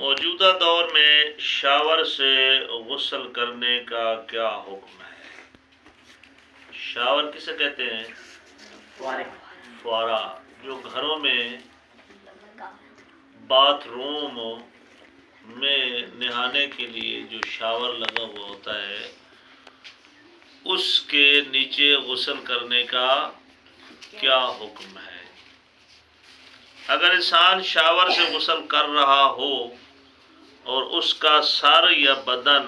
موجودہ دور میں شاور سے غسل کرنے کا کیا حکم ہے؟ شاور کسے کہتے ہیں؟ فوارہ، جو گھروں میں باتھ روم میں نہانے کے لیے جو شاور لگا ہوا ہوتا ہے اس کے نیچے غسل کرنے کا کیا حکم ہے؟ اگر انسان شاور سے غسل کر رہا ہو اور اس کا سر یا بدن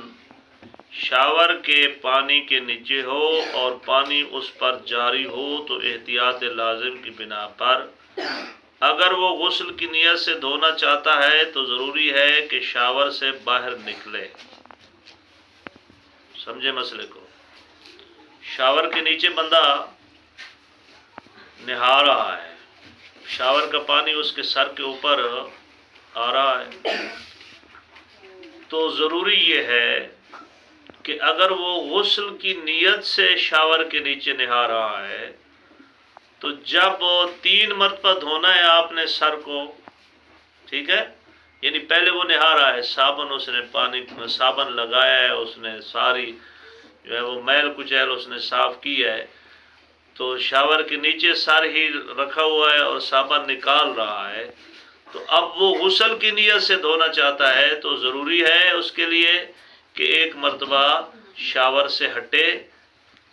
شاور کے پانی کے نیچے ہو اور پانی اس پر جاری ہو تو احتیاط لازم کی بنا پر اگر وہ غسل کی نیت سے دھونا چاہتا ہے تو ضروری ہے کہ شاور سے باہر نکلے۔ سمجھے مسئلے کو؟ شاور کے نیچے بندہ نہا رہا ہے، شاور کا پانی اس کے سر کے اوپر آ رہا ہے، تو ضروری یہ ہے کہ اگر وہ غسل کی نیت سے شاور کے نیچے نہا رہا ہے تو جب 3 مرتبہ دھونا ہے آپ نے سر کو، ٹھیک ہے، یعنی پہلے وہ نہا رہا ہے، اس نے صابن لگایا ہے، اس نے ساری جو ہے وہ میل کچیل اس نے صاف کی ہے، تو شاور کے نیچے سر ہی رکھا ہوا ہے اور صابن نکال رہا ہے، تو اب وہ غسل کی نیت سے دھونا چاہتا ہے تو ضروری ہے اس کے لیے کہ 1 مرتبہ شاور سے ہٹے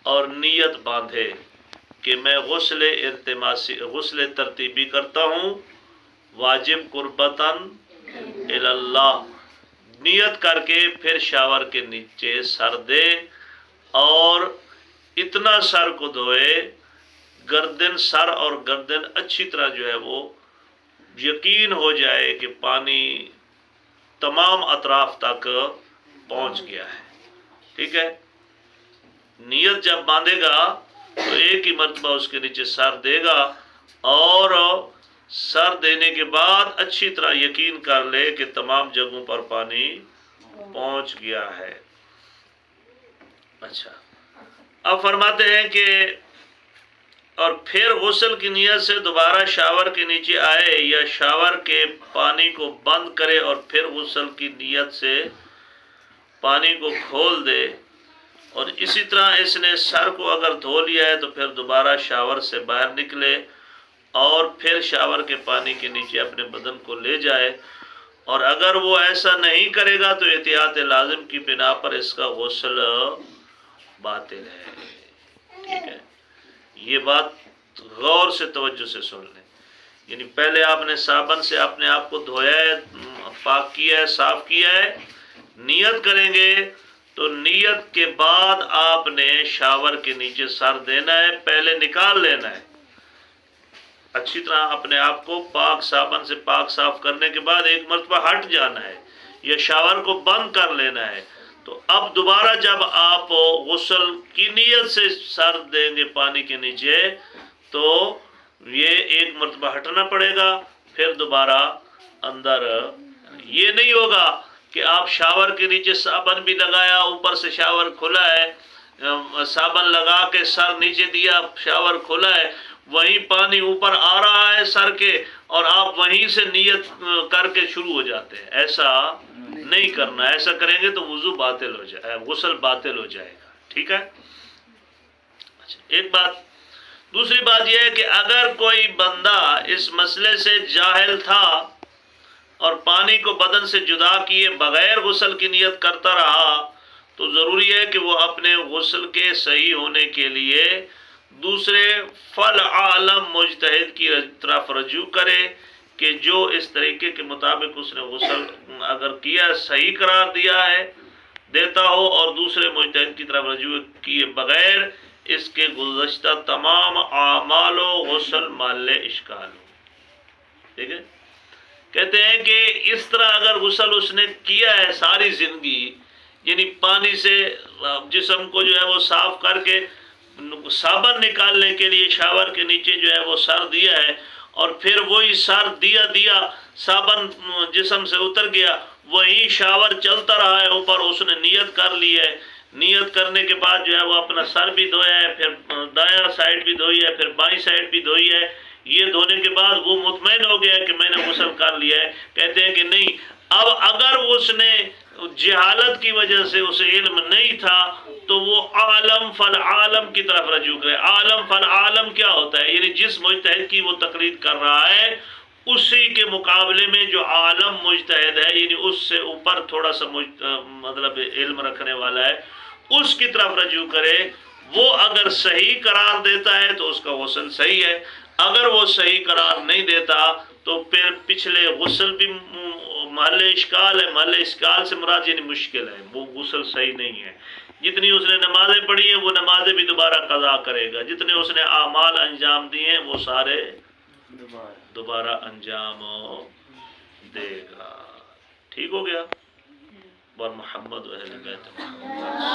اور نیت باندھے کہ میں غسل ترتیبی کرتا ہوں، واجب قربتاً اللہ، نیت کر کے پھر شاور کے نیچے سر دے اور اتنا سر کو دھوئے، سر اور گردن اچھی طرح جو ہے وہ یقین ہو جائے کہ پانی تمام اطراف تک پہنچ گیا ہے، ٹھیک ہے۔ نیت جب باندھے گا تو 1 ہی مرتبہ اس کے نیچے سر دے گا اور سر دینے کے بعد اچھی طرح یقین کر لے کہ تمام جگہوں پر پانی پہنچ گیا ہے۔ اچھا، اب فرماتے ہیں کہ اور پھر غسل کی نیت سے دوبارہ شاور کے نیچے آئے یا شاور کے پانی کو بند کرے اور پھر غسل کی نیت سے پانی کو کھول دے، اور اسی طرح اس نے سر کو اگر دھو لیا ہے تو پھر دوبارہ شاور سے باہر نکلے اور پھر شاور کے پانی کے نیچے اپنے بدن کو لے جائے، اور اگر وہ ایسا نہیں کرے گا تو احتیاط لازم کی بنا پر اس کا غسل باطل ہے، ٹھیک ہے۔ یہ بات غور سے توجہ سے سن لیں، یعنی پہلے آپ نے صابن سے اپنے آپ کو دھویا ہے، پاک کیا ہے، صاف کیا ہے، نیت کریں گے تو نیت کے بعد آپ نے شاور کے نیچے سر دینا ہے، پہلے نکال لینا ہے، اچھی طرح اپنے آپ کو پاک صابن سے پاک صاف کرنے کے بعد 1 مرتبہ ہٹ جانا ہے یا شاور کو بند کر لینا ہے، تو اب دوبارہ جب آپ غسل کی نیت سے سر دیں گے پانی کے نیچے تو یہ 1 مرتبہ ہٹنا پڑے گا، پھر دوبارہ اندر۔ یہ نہیں ہوگا کہ آپ شاور کے نیچے صابن بھی لگایا، اوپر سے شاور کھلا ہے، صابن لگا کے سر نیچے دیا، شاور کھلا ہے، وہیں پانی اوپر آ رہا ہے سر کے اور آپ وہیں سے نیت کر کے شروع ہو جاتے ہیں، ایسا نہیں کرنا۔ ایسا کریں گے تو وضو باطل ہو جائے، غسل باطل ہو جائے گا، ٹھیک ہے۔ اچھا، ایک بات، دوسری بات یہ ہے کہ اگر کوئی بندہ اس مسئلے سے جاہل تھا اور پانی کو بدن سے جدا کیے بغیر غسل کی نیت کرتا رہا تو ضروری ہے کہ وہ اپنے غسل کے صحیح ہونے کے لیے دوسرے فل عالم مجتہد کی طرف رجوع کرے کہ جو اس طریقے کے مطابق اس نے غسل اگر کیا صحیح قرار دیتا ہو، اور دوسرے مجتہد کی طرف رجوع کیے بغیر اس کے گزشتہ تمام اعمال و غسل محل اشکال ہو، ٹھیک ہے۔ کہتے ہیں کہ اس طرح اگر غسل اس نے کیا ہے ساری زندگی، یعنی پانی سے جسم کو جو ہے وہ صاف کر کے صابن نکالنے کے لیے شاور کے نیچے جو ہے وہ سر دیا ہے، اور پھر وہی سر دیا صابن جسم سے اتر گیا، وہی شاور چلتا رہا ہے اوپر، اس نے نیت کر لی ہے، نیت کرنے کے بعد جو ہے وہ اپنا سر بھی دھویا ہے، پھر دایاں سائڈ بھی دھوئی ہے، پھر بائیں سائڈ بھی دھوئی ہے، یہ دھونے کے بعد وہ مطمئن ہو گیا کہ میں نے غسل کر لیا ہے۔ کہتے ہیں کہ نہیں، اب اگر اس نے جہالت کی وجہ سے اسے علم نہیں تھا تو وہ عالم فالعالم کی طرف رجوع کرے. عالم فالعالم کیا ہوتا ہے؟ یعنی جس مجتہد کی وہ تقلید کر رہا ہے اسی کے مقابلے میں جو عالم مجتہد ہے، یعنی اس سے اوپر تھوڑا سا مطلب علم رکھنے والا ہے، اس کی طرف رجوع کرے. وہ اگر صحیح قرار دیتا ہے تو اس کا غسل صحیح ہے، اگر وہ صحیح قرار نہیں دیتا تو پھر پچھلے غسل بھی محل اشکال ہے. محل اشکال سے مراد یعنی مشکل ہے، وہ غسل صحیح نہیں ہے. جتنی اس نے نمازیں پڑھی ہیں وہ نمازیں بھی دوبارہ قضا کرے گا، جتنے اس نے اعمال انجام دیے ہیں وہ سارے دوبارہ انجام دے گا. ٹھیک ہو گیا؟ اور محمد و اہل بیت محمد